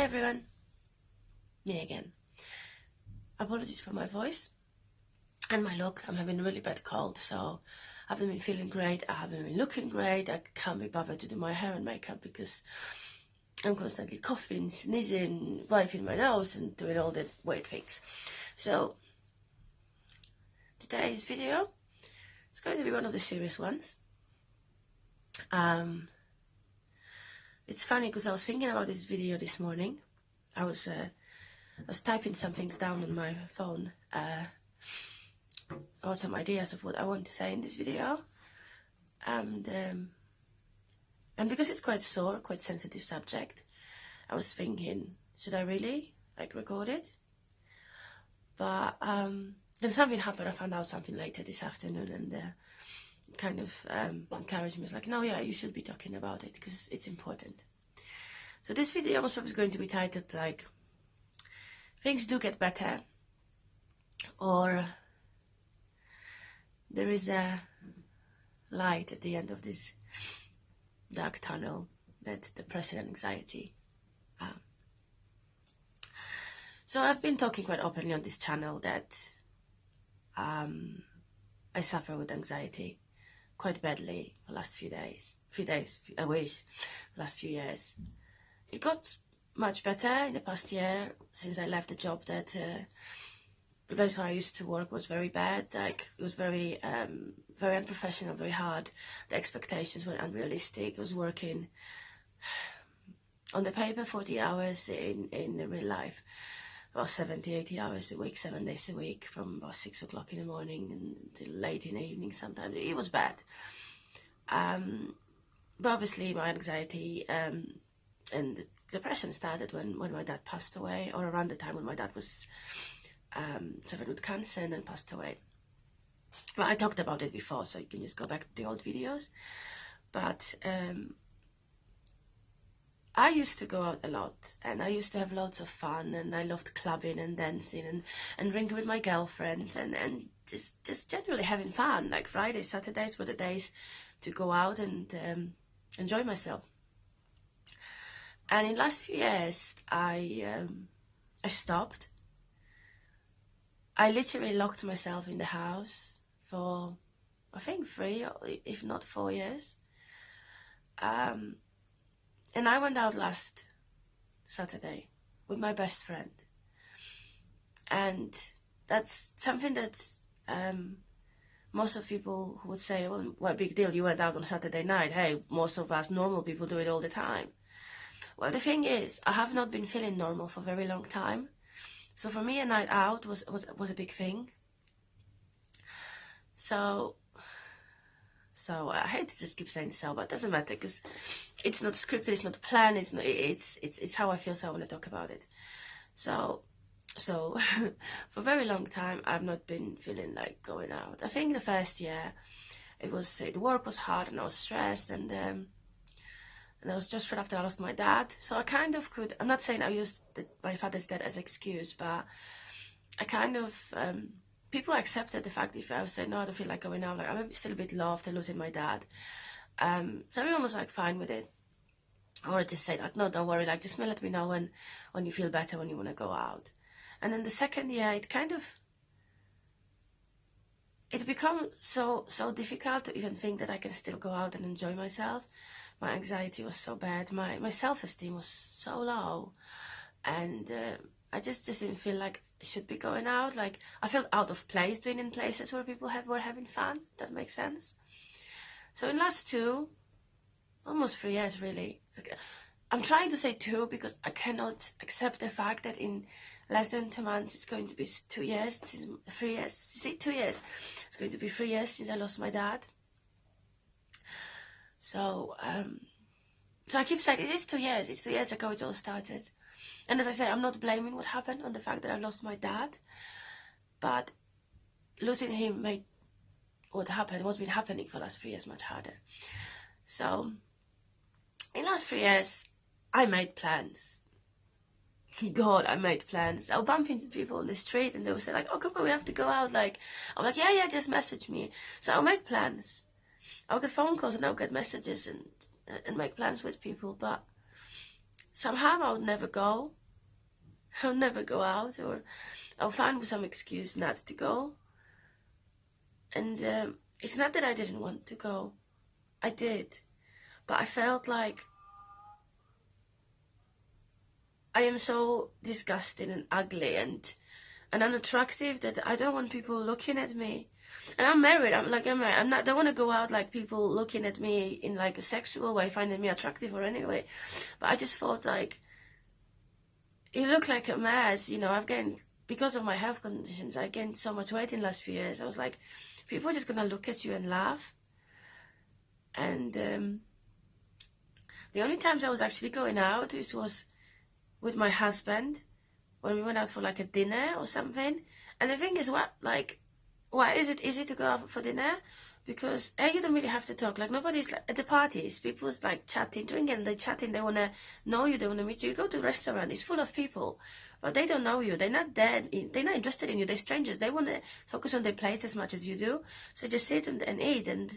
everyone, me again. Apologies for my voice and my look. I'm having a really bad cold, so I haven't been feeling great. I haven't been looking great. I can't be bothered to do my hair and makeup because I'm constantly coughing, sneezing, wiping my nose and doing all the weird things. So today's video is going to be one of the serious ones. It's funny because I was thinking about this video this morning. I was typing some things down on my phone. I had some ideas of what I want to say in this video, and because it's quite sore, quite sensitive subject, I was thinking, should I really record it? But then something happened. I found out something later this afternoon, and kind of encouraged me. It's like, no, yeah, you should be talking about it because it's important. So this video was probably going to be titled like "Things Do Get Better," or "There is a light at the end of this dark tunnel that depression and anxiety." So I've been talking quite openly on this channel that I suffer with anxiety quite badly the last few years. It got much better in the past year since I left the job that the place where I used to work was very bad. It was very unprofessional, very hard. The expectations were unrealistic. I was working on the paper 40 hours, in real life about 70, 80 hours a week, 7 days a week, from about 6 o'clock in the morning until late in the evening sometimes. It was bad. But obviously my anxiety and depression started when my dad passed away, or around the time when my dad was suffered with cancer and then passed away. Well, I talked about it before, so you can just go back to the old videos. But I used to go out a lot, and I used to have lots of fun, and I loved clubbing and dancing and drinking with my girlfriends and just generally having fun. Like Fridays, Saturdays were the days to go out and enjoy myself. And in the last few years, I stopped. I literally locked myself in the house for, I think, 3, if not 4 years. And I went out last Saturday with my best friend. And that's something that most of people would say, well, what big deal, you went out on Saturday night. Hey, most of us normal people do it all the time. Well, the thing is, I have not been feeling normal for a very long time. So for me, a night out was a big thing. So I hate to just keep saying so, but it doesn't matter because it's not scripted, it's not planned, it's how I feel, so I want to talk about it. So for a very long time, I've not been feeling like going out. I think the first year, the work was hard and I was stressed, and I was just right after I lost my dad. So I kind of could, I'm not saying I used my father's death as an excuse, but I kind of, people accepted the fact if I would say, no, I don't feel like going out, like I'm still a bit low after losing my dad. So everyone was fine with it. Or I just said, no, don't worry, just let me know when you feel better, when you want to go out. And then the second year, it became so difficult to even think that I can still go out and enjoy myself. My anxiety was so bad, my self-esteem was so low, and I just didn't feel like I should be going out. I felt out of place being in places where people were having fun. That makes sense. So in the last almost 3 years really, I'm trying to say 2 because I cannot accept the fact that in less than 2 months it's going to be 2 years, 3 years. You see, 2 years. It's going to be 3 years since I lost my dad. So I keep saying it is 2 years. It's 2 years ago it all started. And as I say, I'm not blaming what happened on the fact that I lost my dad, but losing him made what's been happening for the last 3 years much harder. So in the last 3 years, I made plans. God, I made plans. I'll bump into people on the street and they'll say oh, come on, we have to go out. I'm like, yeah, just message me. So I'll make plans. I'll get phone calls and I'll get messages and make plans with people. But somehow I would never go. I would never go out, or I'll find some excuse not to go. And it's not that I didn't want to go. I did. But I felt like I am so disgusting and ugly and unattractive that I don't want people looking at me. And I'm married. I'm not. Don't want to go out like people looking at me in like a sexual way, finding me attractive or anyway. But I just thought like, you look like a mess. You know, I've gained, because of my health conditions, I gained so much weight in the last few years. I was like, people are just gonna look at you and laugh. And the only times I was actually going out was with my husband, when we went out for like a dinner or something. And the thing is, why is it easy to go out for dinner? Because you don't really have to talk. Like, nobody's like at the parties. People's like chatting, drinking, they're chatting. They wanna know you. They wanna meet you. You go to a restaurant. It's full of people, but they don't know you. They're not there. They're not interested in you. They're strangers. They wanna focus on their plates as much as you do. So just sit and eat, and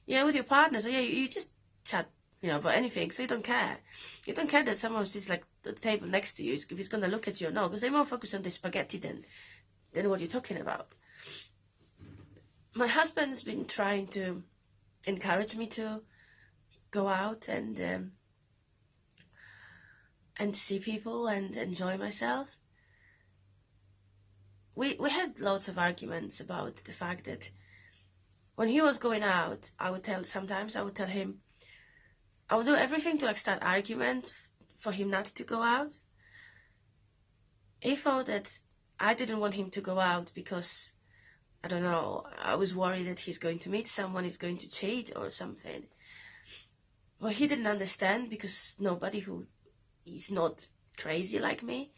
with your partner. So you just chat, about anything. So you don't care. You don't care that someone sits like at the table next to you, if he's gonna look at you or not, because they're more focused on the spaghetti than what you're talking about. My husband's been trying to encourage me to go out and see people and enjoy myself. We had lots of arguments about the fact that when he was going out, I would tell him, I would do everything to like start argument for him not to go out. He thought that I didn't want him to go out because, I don't know, I was worried that he's going to meet someone, he's going to cheat or something. Well, he didn't understand, because nobody who is not crazy like me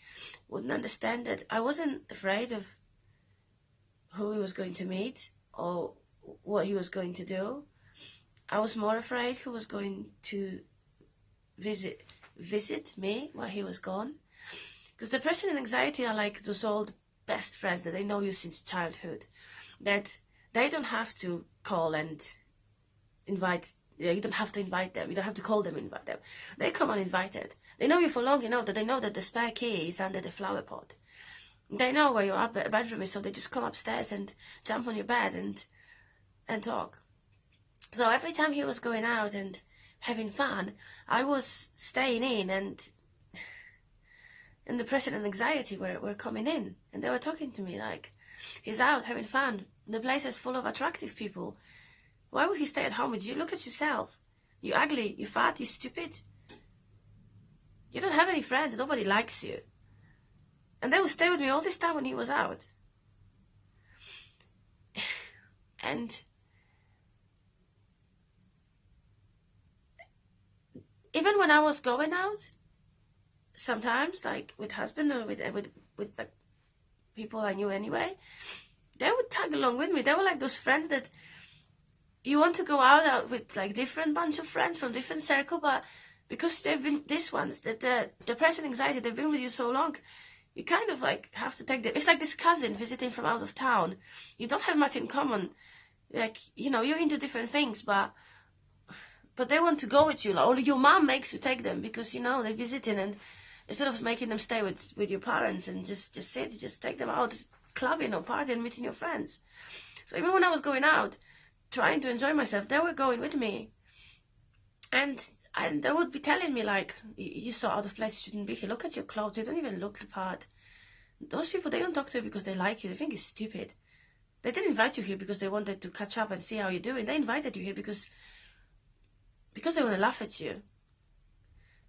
wouldn't understand that I wasn't afraid of who he was going to meet or what he was going to do. I was more afraid who was going to visit me while he was gone. Because depression and anxiety are like those old best friends that they know you since childhood, that they don't have to call and invite. You don't have to invite them. You don't have to call them, invite them. They come uninvited. They know you for long enough that they know that the spare key is under the flower pot. They know where your bedroom is, so they just come upstairs and jump on your bed and talk. So every time he was going out and having fun, I was staying in, and depression and anxiety were coming in, and they were talking to me like, he's out having fun. The place is full of attractive people. Why would he stay at home with you? Look at yourself. You're ugly, you're fat, you're stupid. You don't have any friends, nobody likes you. And they would stay with me all this time when he was out. And even when I was going out, sometimes, like with husband or with like people I knew anyway, they would tag along with me. They were like those friends that you want to go out with, like different bunch of friends from different circle, but because they've been these ones that depression, anxiety, they've been with you so long, you kind of like have to take them. It's like this cousin visiting from out of town. You don't have much in common. Like, you're into different things, but they want to go with you. Like, or your mom makes you take them because, they're visiting, and instead of making them stay with your parents and just take them out clubbing or partying, meeting your friends. So even when I was going out, trying to enjoy myself, they were going with me. And they would be telling me, like, you so out of place, you shouldn't be here. Look at your clothes, you don't even look the part. Those people, they don't talk to you because they like you. They think you're stupid. They didn't invite you here because they wanted to catch up and see how you're doing. They invited you here because they want to laugh at you.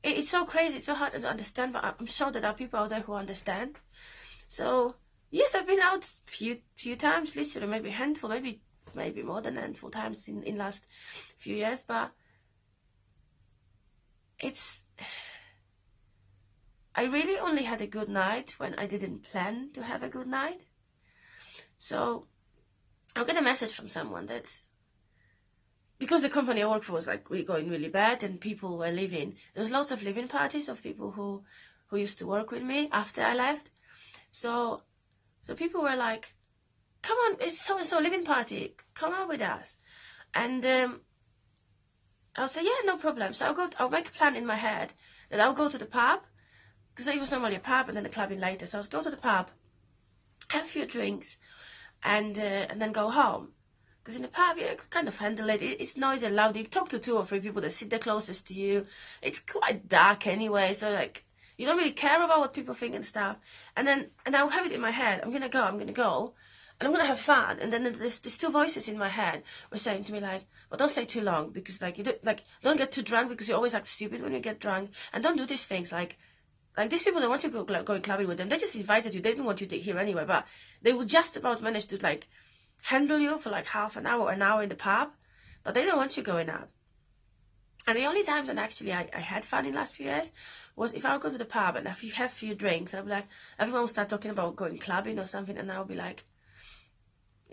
It's so crazy, it's so hard to understand, but I'm sure that there are people out there who understand. So, yes, I've been out few times, literally, maybe a handful, maybe more than a handful times in last few years, but I really only had a good night when I didn't plan to have a good night. So, I'll get a message from someone that, because the company I work for was like going really bad and people were leaving, there was lots of leaving parties of people who used to work with me after I left. So people were like, come on, it's so-and-so leaving party, come out with us. And I'll say, yeah, no problem. So I'll make a plan in my head that I'll go to the pub, because it was normally a pub and then the clubbing later. So I was go to the pub, have a few drinks, and then go home. Because in the pub, you could kind of handle it. It's noisy and loud. You talk to 2 or 3 people that sit there closest to you. It's quite dark anyway, so like you don't really care about what people think and stuff. And I'll have it in my head. I'm gonna go, and I'm gonna have fun. And then there's 2 voices in my head were saying to me like, "Well, don't stay too long because like don't get too drunk because you always act stupid when you get drunk, and don't do these things like." Like, these people, they want you to go clubbing with them. They just invited you. They didn't want you to here anyway, but they would just about manage to, like, handle you for, like, half an hour or an hour in the pub, but they don't want you going out. And the only times that actually I had fun in the last few years was if I would go to the pub and if you have a few drinks, I'd be like, everyone would start talking about going clubbing or something, and I would be like,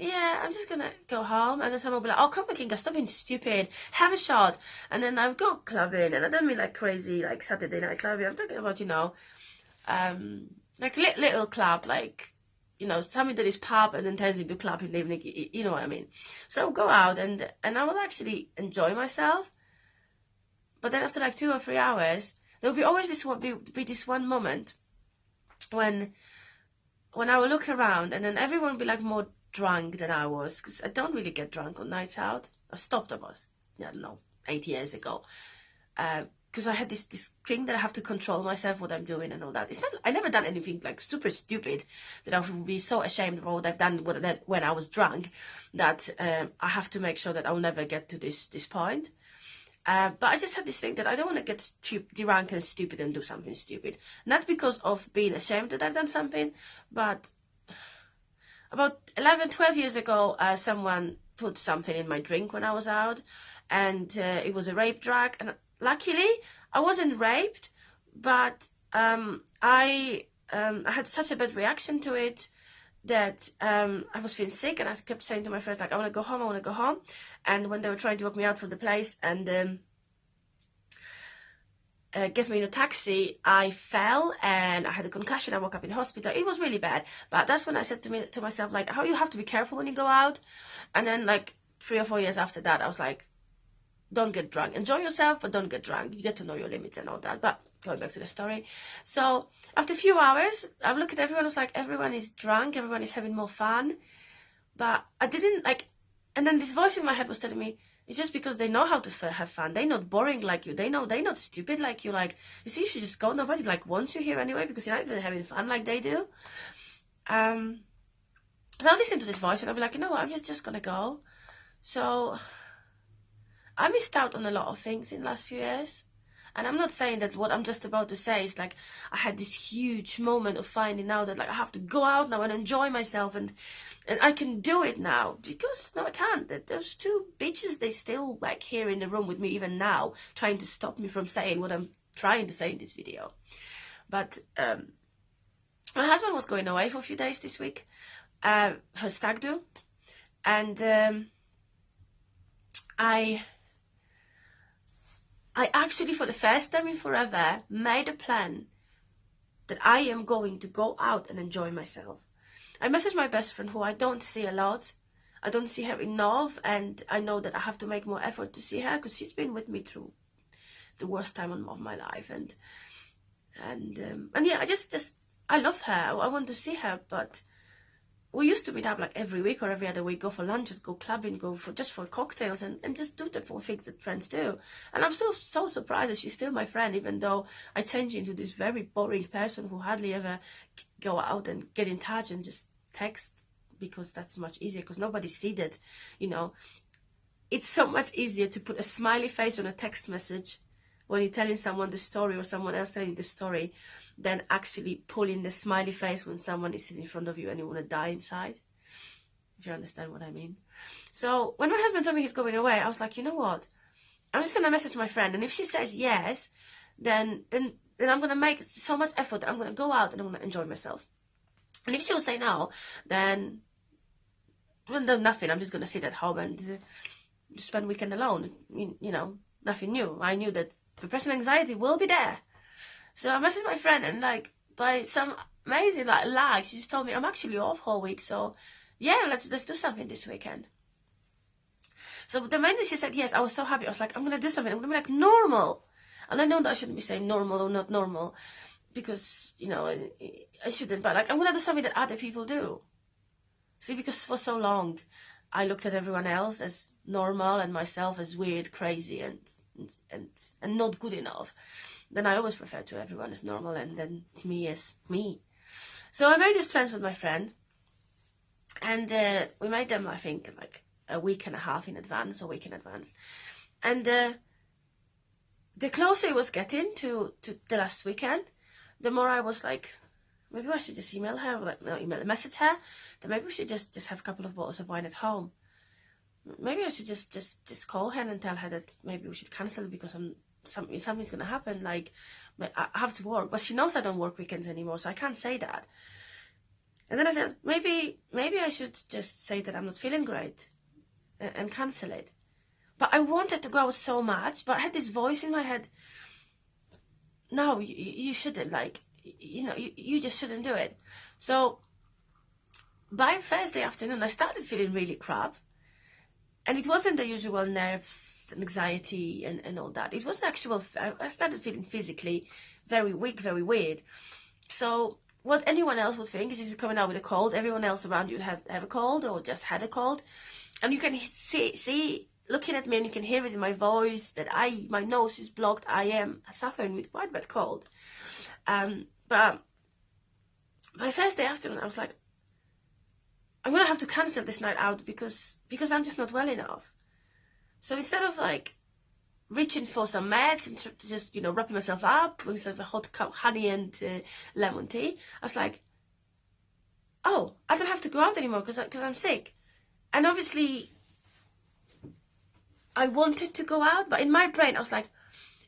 yeah, I'm just gonna go home. And then someone will be like, oh, come on, Kinga, stop being stupid, have a shot. And then I would go clubbing, and I don't mean like crazy, like Saturday night clubbing. I'm talking about, you know, like little club, like, you know, something that is pub and then turns into club in the evening, you know what I mean? So I'll go out and I will actually enjoy myself. But then after like 2 or 3 hours, there will be always be this one moment when I will look around and then everyone will be like more drunk than I was, because I don't really get drunk on nights out. I stopped, I don't know, 8 years ago, because I had this thing that I have to control myself, what I'm doing and all that. It's not, I never done anything like super stupid that I would be so ashamed of what I've done when I was drunk, that I have to make sure that I'll never get to this point. But I just had this thing that I don't want to get drunk and stupid and do something stupid. Not because of being ashamed that I've done something, but about 11, 12 years ago, someone put something in my drink when I was out, and it was a rape drug. And luckily, I wasn't raped, but I had such a bad reaction to it that I was feeling sick, and I kept saying to my friends, like, I want to go home. And when they were trying to walk me out from the place and get me in a taxi, I fell and I had a concussion. I woke up in hospital. It was really bad. But that's when I said to myself, like, how you have to be careful when you go out. And then like 3 or 4 years after that, I was like, don't get drunk. Enjoy yourself, but don't get drunk. You get to know your limits and all that. But going back to the story. So after a few hours, I looked at everyone. I was like, everyone is drunk. Everyone is having more fun. But I didn't like, and then this voice in my head was telling me, it's just because they know how to have fun. They're not boring like you. They're not stupid like you. Like, you see, you should just go. Nobody like wants you here anyway because you're not even having fun like they do. So I'll listen to this voice and I'll be like, you know what, I'm just gonna go. So I missed out on a lot of things in the last few years. And I'm not saying that what I'm just about to say is like I had this huge moment of finding out that like I have to go out now and enjoy myself and I can do it now, because no, I can't. Those 2 bitches, they still like here in the room with me even now, trying to stop me from saying what I'm trying to say in this video. But my husband was going away for a few days this week for stag do, and I actually, for the first time in forever, made a plan that I am going to go out and enjoy myself. I messaged my best friend, who I don't see a lot. I don't see her enough, and I know that I have to make more effort to see her because she's been with me through the worst time of my life. And yeah, I love her. I want to see her, but we used to meet up like every week or every other week, go for lunches, go clubbing, go for cocktails and just do the 4 things that friends do. And I'm still so surprised that she's still my friend, even though I changed into this very boring person who hardly ever go out and get in touch and just text, because that's much easier, because nobody sees that, you know. It's so much easier to put a smiley face on a text message when you're telling someone the story or someone else telling the story than actually pulling the smiley face when someone is sitting in front of you and you want to die inside, if you understand what I mean. So when my husband told me he's going away, I was like, you know what? I'm just going to message my friend, and if she says yes, then I'm going to make so much effort that I'm going to go out and I'm going to enjoy myself. And if she'll say no, then nothing. I'm just going to sit at home and spend the weekend alone. You know, nothing new. I knew that depression and anxiety will be there. So I messaged my friend, and like by some amazing like lag, she just told me I'm actually off whole week. So yeah, let's do something this weekend. So the minute she said yes, I was so happy. I was like, I'm gonna do something. I'm gonna be like normal. And I know that I shouldn't be saying normal or not normal, because, you know, I shouldn't, but like, I'm going to do something that other people do. See, because for so long, I looked at everyone else as normal and myself as weird, crazy, and not good enough. Then I always refer to everyone as normal, and then me as me. So I made these plans with my friend, and we made them, I think, like a week and a half in advance, or week in advance. And the closer it was getting to the last weekend, the more I was like, maybe I should just email her, like, no, message her, that maybe we should just have a couple of bottles of wine at home. Maybe I should just call her and tell her that maybe we should cancel because something's going to happen, like, I have to work. But she knows I don't work weekends anymore, so I can't say that. And then I said, maybe I should just say that I'm not feeling great and cancel it. But I wanted to go out so much, but I had this voice in my head, no, you shouldn't, like, you know, you just shouldn't do it. So by Thursday afternoon, I started feeling really crap. And it wasn't the usual nerves and anxiety and all that. It was actual, I started feeling physically very weak, very weird. So what anyone else would think is you're coming out with a cold. Everyone else around you have a cold or just had a cold. And you can see looking at me, and you can hear it in my voice that my nose is blocked. I am suffering with quite bad cold. But by Thursday afternoon, I was like, I'm going to have to cancel this night out because I'm just not well enough. So instead of like reaching for some meds and just, you know, wrapping myself up with a hot cup of honey and lemon tea, I was like, oh, I don't have to go out anymore because I'm sick. And obviously I wanted to go out, but in my brain I was like,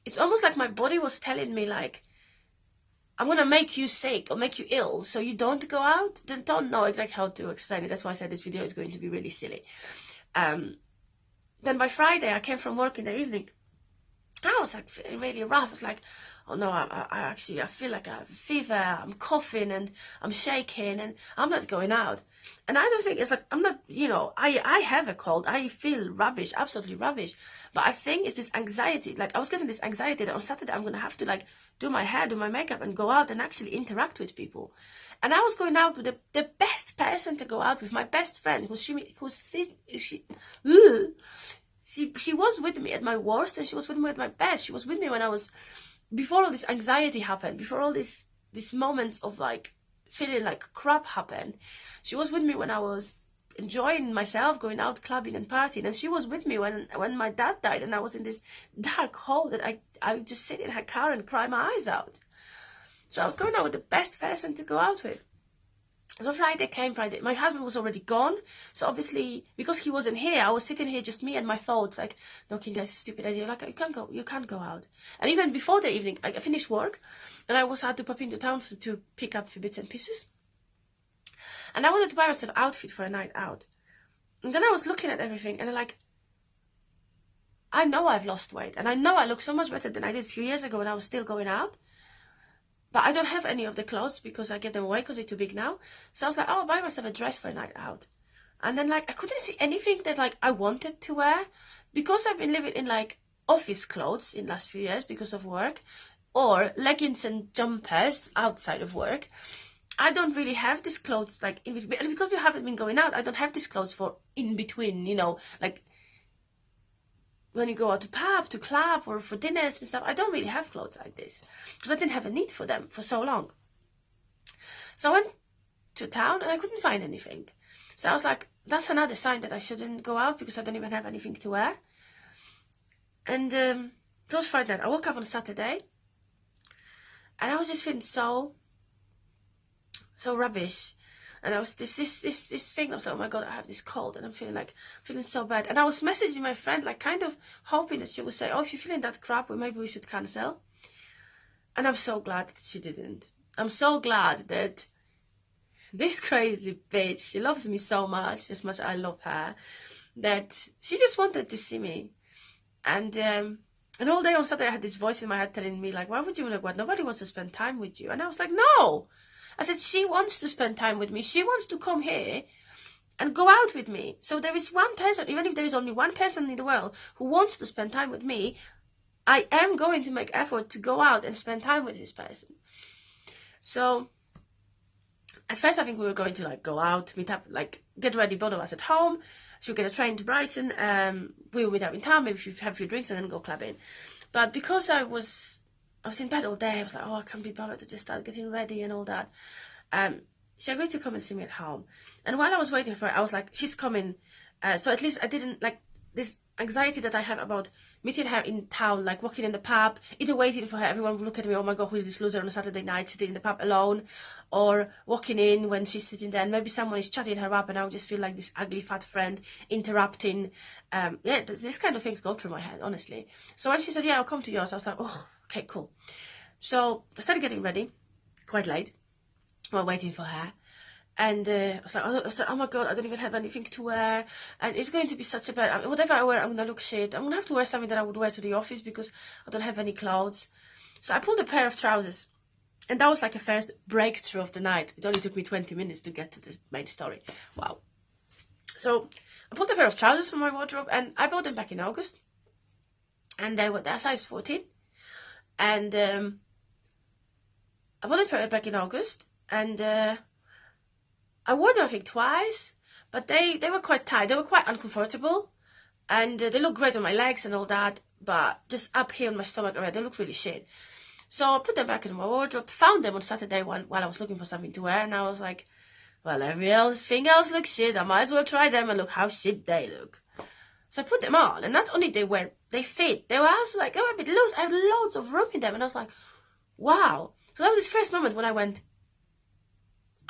it's almost like my body was telling me like, I'm going to make you sick or make you ill so you don't go out. Don't know exactly how to explain it. That's why I said this video is going to be really silly. Then by Friday, I came from work in the evening. I was like feeling really rough. I was like, oh no, I feel like I have a fever. I'm coughing and I'm shaking and I'm not going out. And I don't think it's like, I'm not, you know, I have a cold. I feel rubbish, absolutely rubbish. But I think it's this anxiety. Like I was getting this anxiety that on Saturday I'm going to have to like do my hair, do my makeup and go out and actually interact with people. And I was going out with the best person to go out with, my best friend, she was with me at my worst and she was with me at my best. She was with me when I was, before all this anxiety happened, before all this moments of like feeling like crap happened. She was with me when I was enjoying myself, going out clubbing and partying, and she was with me when my dad died and I was in this dark hole that I would just sit in her car and cry my eyes out. So I was going out with the best person to go out with. So Friday came, my husband was already gone, so obviously because he wasn't here, I was sitting here just me and my thoughts like, no, King, that's a stupid idea, like you can't go out. And even before the evening, I finished work and I had to pop into town to pick up a few bits and pieces. And I wanted to buy myself an outfit for a night out. And then I was looking at everything and I'm like, I know I've lost weight and I know I look so much better than I did a few years ago when I was still going out. But I don't have any of the clothes because I get them away because they're too big now. So I was like, oh, I'll buy myself a dress for a night out. And then like, I couldn't see anything that like I wanted to wear because I've been living in like office clothes in the last few years because of work, or leggings and jumpers outside of work. I don't really have these clothes like in between. And because we haven't been going out, I don't have these clothes for in between, you know, like when you go out to pub, to club, or for dinners and stuff. I don't really have clothes like this because I didn't have a need for them for so long. So I went to town and I couldn't find anything. So I was like, that's another sign that I shouldn't go out because I don't even have anything to wear. And it was Friday night. I woke up on Saturday and I was just feeling so rubbish. And I was this thing, I was like, oh my God, I have this cold and I'm feeling so bad. And I was messaging my friend, like kind of hoping that she would say, oh, if you're feeling that crap, well, maybe we should cancel. And I'm so glad that she didn't. I'm so glad that this crazy bitch, she loves me so much, as much as I love her, that she just wanted to see me. And all day on Saturday, I had this voice in my head telling me, like, why would you want to go out? Nobody wants to spend time with you. And I was like, no. I said, she wants to spend time with me. She wants to come here and go out with me. So there is one person, even if there is only one person in the world who wants to spend time with me, I am going to make effort to go out and spend time with this person. So at first I think we were going to like go out, meet up, like get ready, both of us at home. She'll get a train to Brighton. We will meet up in town, maybe have a few drinks and then go clubbing. But because I was in bed all day, I was like, oh, I can't be bothered to just start getting ready and all that. She agreed to come and see me at home. And while I was waiting for her, I was like, she's coming. So at least I didn't, like, this anxiety that I have about meeting her in town, like walking in the pub, either waiting for her, everyone will look at me, oh my God, who is this loser on a Saturday night sitting in the pub alone, or walking in when she's sitting there and maybe someone is chatting her up and I would just feel like this ugly fat friend interrupting. Yeah, this kind of things go through my head, honestly. So when she said, yeah, I'll come to yours, I was like, oh, okay, cool. So I started getting ready, quite late, while waiting for her. And I was like, oh my God, I don't even have anything to wear. And it's going to be such a bad, whatever I wear, I'm going to look shit. I'm going to have to wear something that I would wear to the office because I don't have any clothes. So I pulled a pair of trousers. And that was like a first breakthrough of the night. It only took me 20 minutes to get to this main story. Wow. So I pulled a pair of trousers from my wardrobe and I bought them back in August. And they were size 14. And I bought them back in August. And I wore them, I think, twice, but they were quite tight. They were quite uncomfortable, and they look great on my legs and all that, but just up here on my stomach area, they look really shit. So I put them back in my wardrobe, found them on Saturday while I was looking for something to wear, and I was like, well, everything else looks shit. I might as well try them and look how shit they look. So I put them on, and not only they fit, they were also like, they were a bit loose. I had loads of room in them, and I was like, wow. So that was this first moment when I went,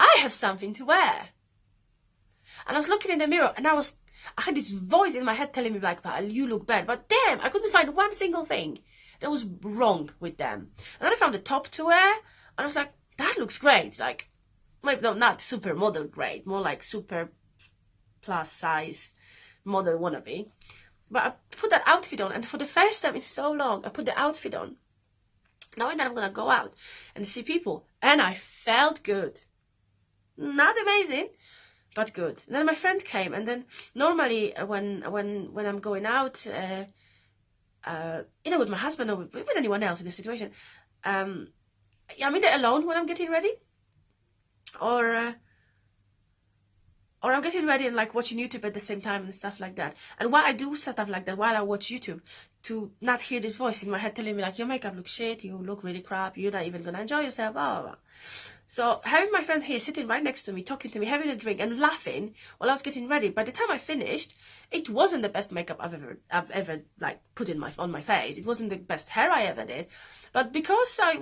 I have something to wear. And I was looking in the mirror and I had this voice in my head telling me like, well, you look bad. But damn, I couldn't find one single thing that was wrong with them. And then I found a top to wear and I was like, that looks great. Like, maybe not super model great, more like super plus size model wannabe. But I put that outfit on and for the first time in so long, I put the outfit on, knowing that I'm going to go out and see people. And I felt good. Not amazing, but good. And then my friend came, and then normally when I'm going out, either with my husband or with anyone else in this situation, I'm either alone when I'm getting ready, or I'm getting ready and like watching YouTube at the same time and stuff like that. And why I do stuff like that while I watch YouTube, to not hear this voice in my head telling me like, your makeup looks shit, you look really crap, you're not even gonna enjoy yourself, blah, blah, blah. So having my friend here sitting right next to me, talking to me, having a drink and laughing while I was getting ready, by the time I finished, it wasn't the best makeup I've ever like put on my face. It wasn't the best hair I ever did. But because she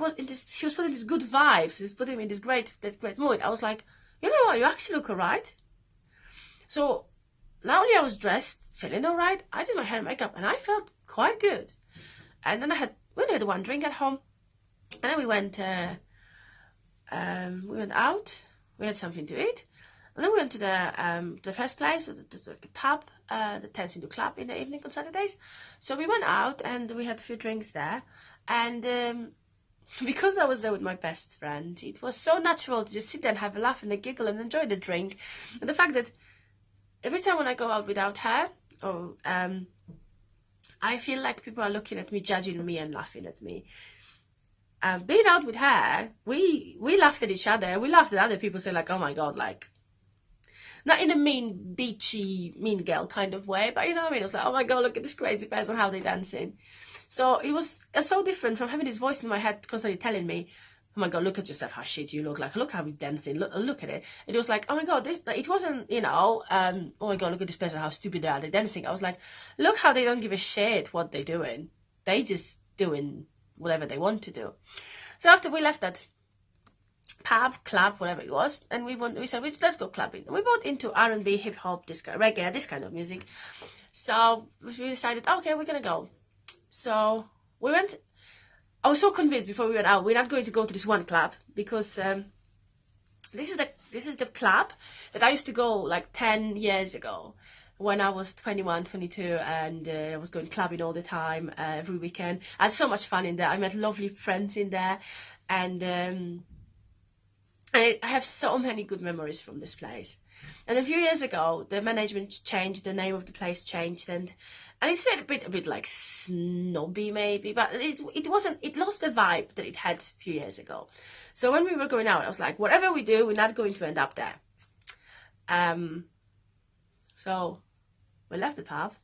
was putting these good vibes, she's putting me in this great mood, I was like, you know what, you actually look alright. So not only I was dressed, feeling alright, I did my hair and makeup and I felt quite good. And then we had one drink at home, and then we went out, we had something to eat, and then we went to the first place, the pub that turns into club in the evening on Saturdays. So we went out and we had a few drinks there, and because I was there with my best friend, it was so natural to just sit there and have a laugh and a giggle and enjoy the drink. And the fact that every time when I go out without her, I feel like people are looking at me, judging me and laughing at me. Being out with her, we laughed at each other. We laughed at other people, say like, oh my God, like, not in a mean, beachy, mean girl kind of way, but you know what I mean? It was like, oh my God, look at this crazy person, how they dancing. So it was so different from having this voice in my head constantly telling me, oh my God, look at yourself, how shit you look, like, look how you're dancing, look at it. It was like, oh my God, it wasn't, you know, oh my God, look at this person, how stupid they are, they're dancing. I was like, look how they don't give a shit what they're doing. They just doing whatever they want to do. So after we left that pub, club, whatever it was, and we said, let's go clubbing. And we bought into R&B, hip hop, reggae, this kind of music. So we decided, okay, we're gonna go. So we went. I was so convinced before we went out, we're not going to go to this one club because this is the club that I used to go like 10 years ago when I was 21, 22, and I was going clubbing all the time, every weekend. I had so much fun in there. I met lovely friends in there, and I have so many good memories from this place. And a few years ago, the management changed, the name of the place changed, and it's a bit like snobby maybe, but it wasn't. It lost the vibe that it had a few years ago. So when we were going out, I was like, whatever we do, we're not going to end up there. So we left the pub,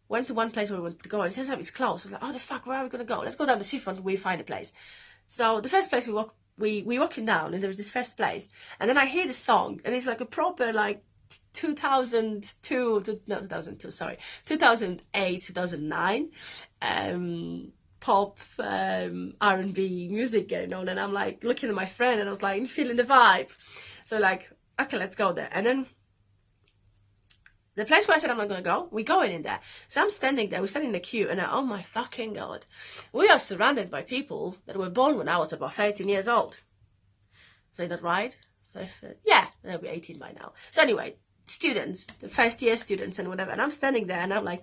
went to one place where we wanted to go, and it turns out it's closed. I was like, oh the fuck, where are we gonna go? Let's go down the seafront. We find a place. So the first place we walking down, and there was this first place, and then I hear the song, and it's like a proper like 2008, 2009 pop R&B music going on, and I'm like looking at my friend, and I was like feeling the vibe. So like, okay, let's go there. And then the place where I said I'm not going to go, we're going in there. So I'm standing there, we're standing in the queue, and oh my fucking God, we are surrounded by people that were born when I was about 13 years old. Say that right? Yeah, they'll be 18 by now. So anyway, students, the first year students and whatever, and I'm standing there and I'm like,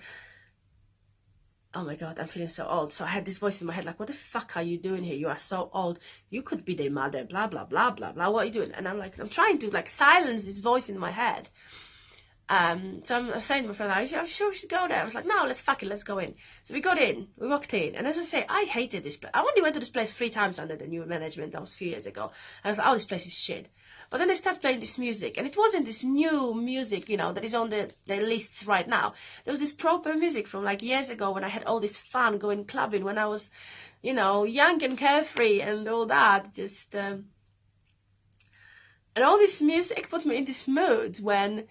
oh my God, I'm feeling so old. So I had this voice in my head like, what the fuck are you doing here? You are so old. You could be their mother, blah, blah, blah, blah, blah. What are you doing? And I'm like, I'm trying to like silence this voice in my head. So I'm saying to my friend, I'm sure we should go there. I was like, no, let's fuck it, let's go in. So we got in, we walked in, and as I say, I hated this place. I only went to this place 3 times under the new management. That was a few years ago. I was like, oh, this place is shit. But then they started playing this music, and it wasn't this new music, you know, that is on the lists right now. There was this proper music from like years ago when I had all this fun going clubbing, when I was, you know, young and carefree and all that. Just and all this music put me in this mood when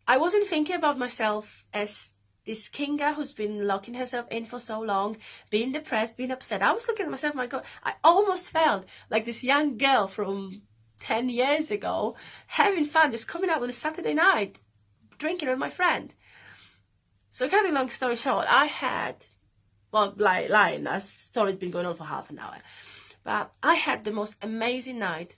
I wasn't thinking about myself as this Kinga who's been locking herself in for so long, being depressed, being upset. I was looking at myself, my God, I almost felt like this young girl from 10 years ago, having fun, just coming out on a Saturday night, drinking with my friend. So cutting long story short, I had, well, lying, that story's been going on for half an hour, but I had the most amazing night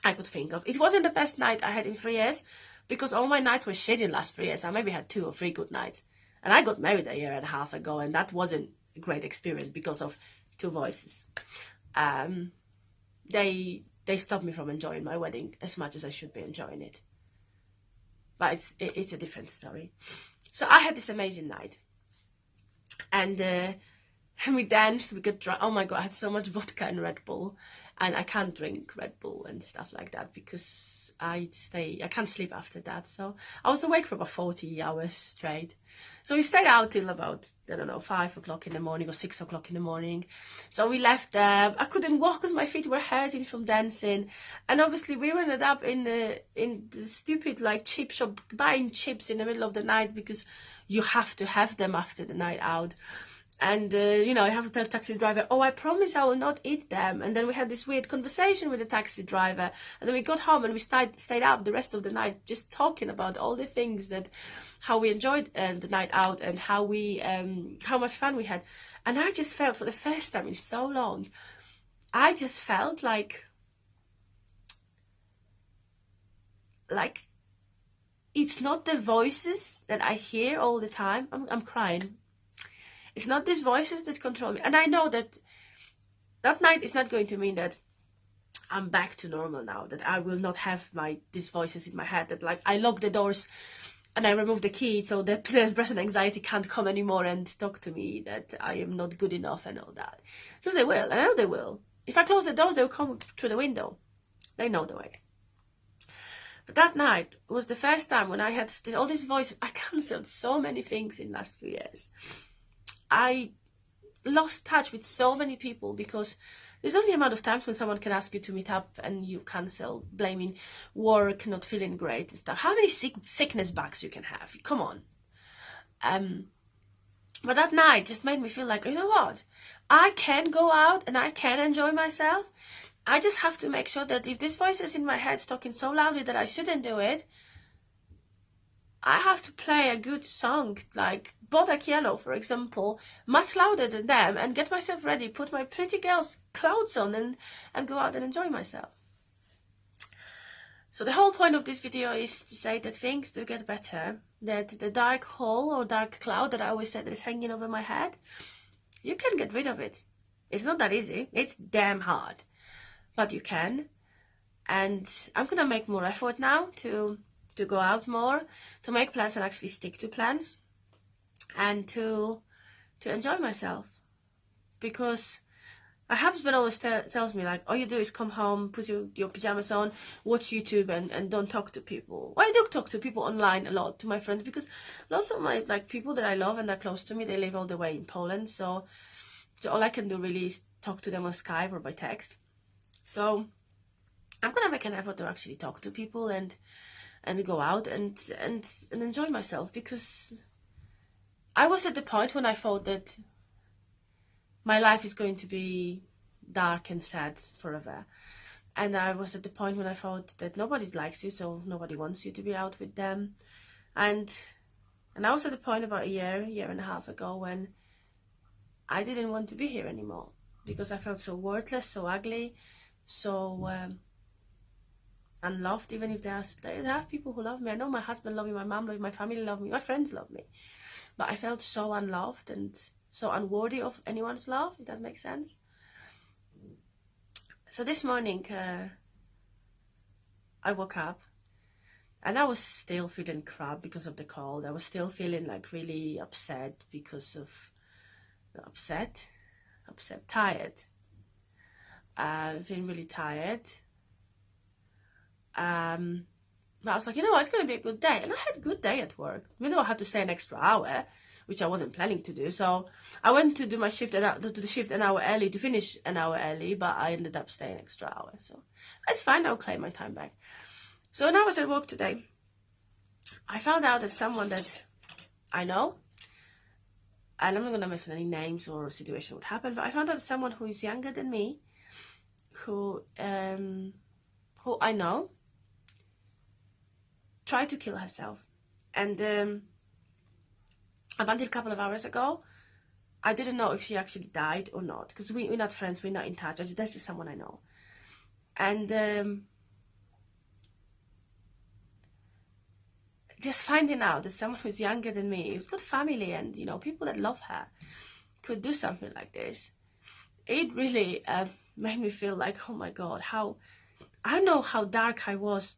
I could think of. It wasn't the best night I had in 3 years, because all my nights were shit in the last 3 years. I maybe had 2 or 3 good nights. And I got married a year and a half ago, and that wasn't a great experience because of 2 voices. They stopped me from enjoying my wedding as much as I should be enjoying it. But it's a different story. So I had this amazing night. And we danced, we got drunk. Oh my God, I had so much vodka and Red Bull. And I can't drink Red Bull and stuff like that because I can't sleep after that. So I was awake for about 40 hours straight. So we stayed out till about, I don't know, 5 o'clock in the morning or 6 o'clock in the morning. So we left there. I couldn't walk because my feet were hurting from dancing. And obviously we ended up in the stupid like chip shop buying chips in the middle of the night because you have to have them after the night out. And, you know, I have to tell the taxi driver, oh, I promise I will not eat them. And then we had this weird conversation with the taxi driver. And then we got home and we stayed up the rest of the night just talking about all the things how we enjoyed the night out and how much fun we had. And I just felt for the first time in so long, I just felt like it's not the voices that I hear all the time. I'm crying. It's not these voices that control me. And I know that night is not going to mean that I'm back to normal now, that I will not have these voices in my head, that like I lock the doors and I remove the key so that depression and anxiety can't come anymore and talk to me, that I am not good enough and all that. Because they will, and I know they will. If I close the doors, they'll come through the window. They know the way. But that night was the first time when I had all these voices. I cancelled so many things in the last few years. I lost touch with so many people because there's only a amount of times when someone can ask you to meet up and you cancel, blaming work, not feeling great and stuff. How many sickness bugs you can have? Come on. But that night just made me feel like, you know what? I can go out and I can enjoy myself. I just have to make sure that if this voice is in my head talking so loudly that I shouldn't do it, I have to play a good song, like Bodak Yellow, for example, much louder than them, and get myself ready, put my pretty girl's clothes on and go out and enjoy myself. So the whole point of this video is to say that things do get better, that the dark hole or dark cloud that I always said that is hanging over my head, you can get rid of it. It's not that easy. It's damn hard. But you can. And I'm gonna make more effort now to go out more, to make plans and actually stick to plans, and to enjoy myself. Because my husband always tells me, like, all you do is come home, put your pajamas on, watch YouTube, and don't talk to people. Well, I do talk to people online a lot, to my friends, because lots of my, like, people that I love and are close to me, they live all the way in Poland, so all I can do really is talk to them on Skype or by text. So I'm gonna make an effort to actually talk to people and go out and enjoy myself, because I was at the point when I thought that my life is going to be dark and sad forever. And I was at the point when I thought that nobody likes you, so nobody wants you to be out with them. And I was at the point about a year and a half ago, when I didn't want to be here anymore, because I felt so worthless, so ugly, so unloved. Even if there are people who love me. I know my husband loves me, my mom loves me, my family love me, my friends love me. But I felt so unloved and so unworthy of anyone's love, if that makes sense. So this morning, I woke up and I was still feeling crap because of the cold. I was still feeling like really upset because of tired. Feeling really tired. But I was like, you know what, it's going to be a good day. And I had a good day at work, even though I had to stay an extra hour, which I wasn't planning to do. So I went to do my shift, the shift an hour early, to finish an hour early, but I ended up staying an extra hour. So that's fine, I'll claim my time back. So when I was at work today, I found out that someone that I know, and I'm not going to mention any names or situation would happen, but I found out someone who is younger than me, who I know, tried to kill herself. And up until a couple of hours ago, I didn't know if she actually died or not, because we're not friends, we're not in touch. That's just someone I know. And just finding out that someone who's younger than me, who's got family and, you know, people that love her, could do something like this, it really made me feel like, oh my God, I know how dark I was,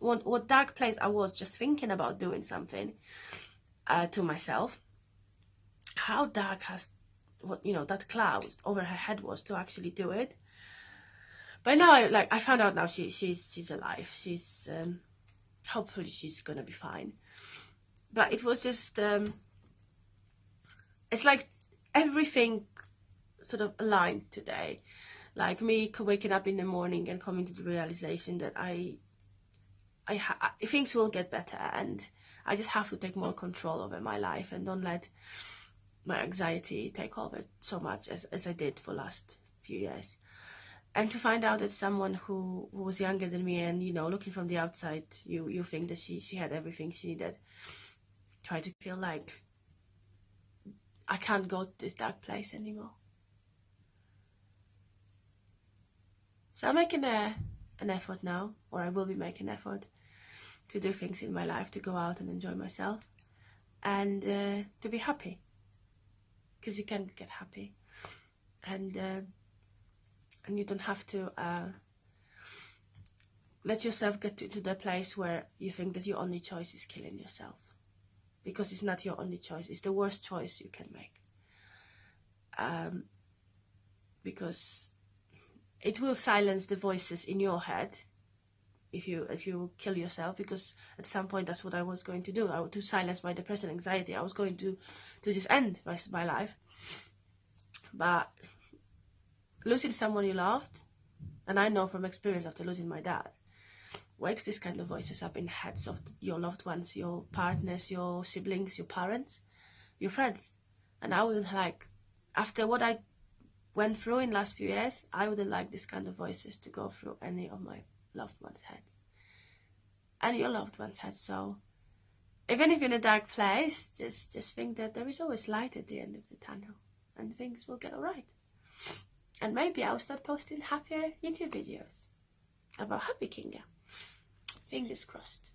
what dark place I was just thinking about doing something to myself. How dark that cloud over her head was to actually do it. But now I found out now she's alive. She's hopefully she's gonna be fine. But it was just it's like everything sort of aligned today. Like me waking up in the morning and coming to the realization that things will get better, and I just have to take more control over my life and don't let my anxiety take over so much as I did for last few years. And to find out that someone who was younger than me, and, you know, looking from the outside, you think that she had everything she needed, try to feel like I can't go to this dark place anymore. So I'm making an effort now, or I will be making an effort to do things in my life, to go out and enjoy myself, and to be happy, because you can get happy, and you don't have to let yourself get to the place where you think that your only choice is killing yourself, because it's not your only choice. It's the worst choice you can make, because it will silence the voices in your head if you kill yourself. Because at some point that's what I was going to do. To silence my depression, anxiety. I was going to just end my life. But losing someone you loved, and I know from experience after losing my dad, wakes these kind of voices up in heads of your loved ones, your partners, your siblings, your parents, your friends. And I wouldn't like, after what I went through in last few years, I wouldn't like this kind of voices to go through any of my loved ones' heads and your loved ones' heads. So even if you're in a dark place, just think that there is always light at the end of the tunnel, and things will get alright. And maybe I'll start posting happier YouTube videos about Happy Kinga. Fingers crossed.